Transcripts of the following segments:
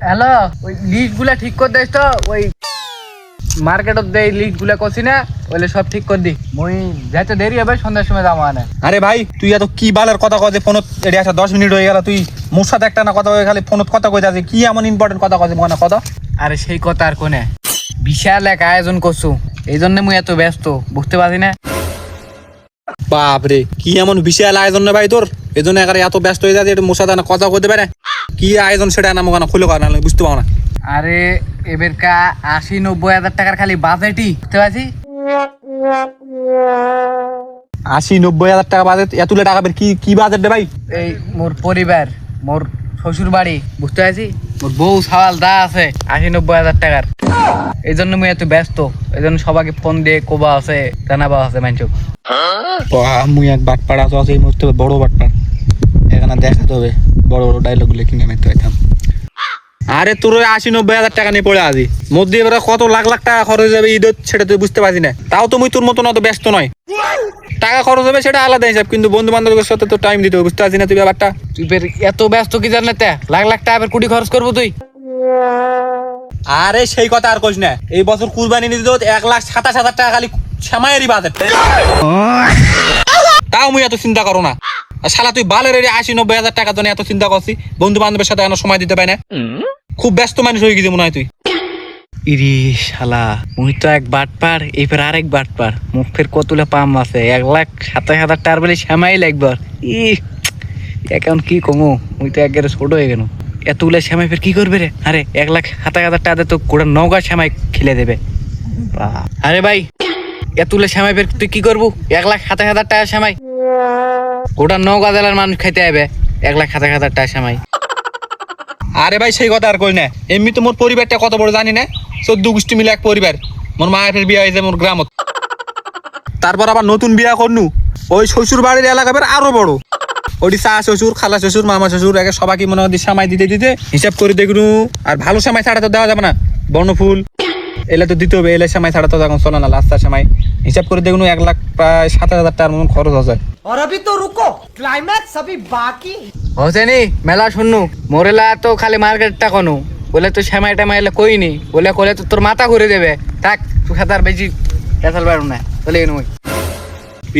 Hello, ওই list গুলা ঠিক করে দিস তো। ওই মার্কেটত দেই লিস্ট গুলা করছি না, ওইলে সব ঠিক করে দি। মই যাইতে দেরি হবে, সন্ধ্যার সময় যাবো আনে। আরে ভাই তুই এত কি বালের কথা কয় যে ফোনত এডি আসা 10 মিনিট হয়ে গেল, তুই মোর সাথে একটা না কথা হয়ে খালি ফোনত কথা কইতে আছে, কি এমন ইম্পর্টেন্ট কথা কয় মনে কথা? আরে সেই কথা আর কোনে, বিশাল এক আয়োজন করছু, এই জন্য মুই এত ব্যস্ত, বুঝতে পারছি না। বাপ রে, কি এমন বিশাল আয়োজন না ভাই তোর, এই জন্য এত ব্যস্ত হয়ে যাচ্ছে, একটু মোর সাথে না কথা কইতে পারে? কি আয়োজন সেটা না মোখানে খুলে কথা না বুঝতে পারো না। আরে এবার কা 80-90 হাজার টাকার খালি বাজেটই, বুঝতে পারছি। 80-90 হাজার টাকা বাজেট, এতগুলো টাকা বের কি বাজেট রে ভাই? এই মোর পরিবার, মোর শ্বশুর বাড়ি, বুঝতে পারছি, মোর বউ সাওয়াল দা আছে 80-90 হাজার টাকার। এই জন্য মুই এত ব্যস্ত, এই জন্য সবাইকে ফোন দিয়ে কোবা আছে, জানাবা আছে মানচুক। মুই এক বাটপাড়া তো আছে এই মুহূর্তে, বড় বাটপাড়, এখানে দেখাতে হবে বড় বড় ডায়লগ গুলো কিনে মারতে পারতাম। আরে তোর 80-90 হাজার টাকা নিয়ে পড়ে আছি, মধ্যে এবার কত লাখ লাখ টাকা খরচ যাবে ঈদের, সেটা তুই বুঝতে পারছি না। তাও তো মুই তোর মতন অত ব্যস্ত নয়, টাকা খরচ হবে সেটা আলাদা হিসাব, কিন্তু বন্ধু বান্ধবের সাথে তো টাইম দিতে হবে, বুঝতে পারছি না তুই ব্যাপারটা। তুই বের এত ব্যস্ত কি জানতে, লাখ লাখ টাকা কোটি খরচ করবো তুই? আরে সেই কথা আর কইস না, এই বছর কুরবানি নিতে 1,27,000 টাকা খালি শ্যামায়েরই বাজেট, তাও মুই এত চিন্তা করো না। আর শালা তুই বালের 80-90 হাজার টাকার জন্য এত চিন্তা করছিস, বন্ধু বান্ধবের সাথে এখনো সময় দিতে পারি না, খুব ব্যস্ত মানুষ হয়ে গেছে মনে হয় তুই। ইরি শালা, মুই তো এক বাটপার, এবার আরেক বাটপার, মুখ ফের কতলে পাম আছে, 1,27,000 টাকার বলে শ্যামাই লাগবার। এখন কি কমু, মুই তো একবারে ছোট হয়ে গেল। এতগুলা শ্যামাই ফের কি করবে রে? আরে 1,27,000 টাকা তো গোটা নৌকা শ্যামাই খেলে দেবে। আরে ভাই, এতগুলা শ্যামাই ফের তুই কি করবো? 1,27,000 টাকা শ্যামাই গোটা নৌকা জেলার মানুষ খাইতে হবে, 1,27,000 টাকা শ্যামাই। আরে ভাই সেই কথা আর কই না, এমনি তো মোর পরিবারটা কত বড় জানি না, 14 গোষ্ঠী মিলে এক পরিবার। মোর মায়ের বিয়া হয়েছে মোর গ্রামত, তারপর আবার নতুন বিয়া করনু ওই শ্বশুর বাড়ির এলাকা বের আরো বড়, ওটি চা শ্বশুর, খালা শ্বশুর, মামা শ্বশুর, একে সবাইকে মনে হয় সামাই দিতে দিতে হিসাব করে দেখনু। আর ভালো সময় ছাড়া তো দেওয়া যাবে না, বর্ণফুল এলে তো দিতে হবে, এলে সময় ছাড়া তো যখন চলে না, লাস্টার সময় হিসাব করে দেখুন 1,07,000 টাকার মতন খরচ আছে। और अभी तो रुको, क्लाइमैक्स अभी बाकी। হোসেনি মেলা শুননু, মোরেলা তো খালি মার্কেটটা কনু, বলে তো শ্যামাই টামাই এলে কইনি, বলে কলে তো তোর মাথা ঘুরে দেবে। থাক, তুই খাতার বেশি পেছাল পারু না, বলে নই।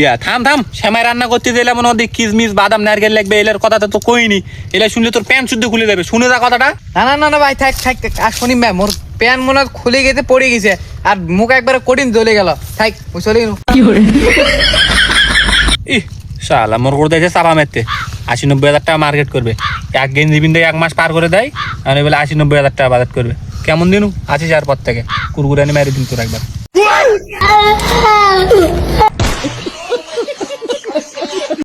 ইয়া থাম থাম, শ্যামাই রান্না করতে দিলে মনে হয় কিসমিস বাদাম নারকেল লাগবে, এলার কথা তো কইনি, এলা শুনলে তোর প্যান্ট শুদ্ধ খুলে যাবে, শুনে যা কথাটা। না না না না ভাই, থাক থাক থাক, আর শুনি ম্যাম, মোর প্যান মনে হয় খুলে গেছে, পড়ে গেছে, আর মুখ একবারে কঠিন জ্বলে গেল। থাক, ওই চলে গেল। ইহ শালা মোর করে দিয়েছে চাপা মারতে, 80-90 হাজার টাকা মার্কেট করবে, এক গেঞ্জি বিন্দু 1 মাস পার করে দেয়, আর বলে 80-90 হাজার টাকা বাজেট করবে। কেমন দিনু আছিস আর পর থেকে কুরকুরানি মারি দিন তোর একবার।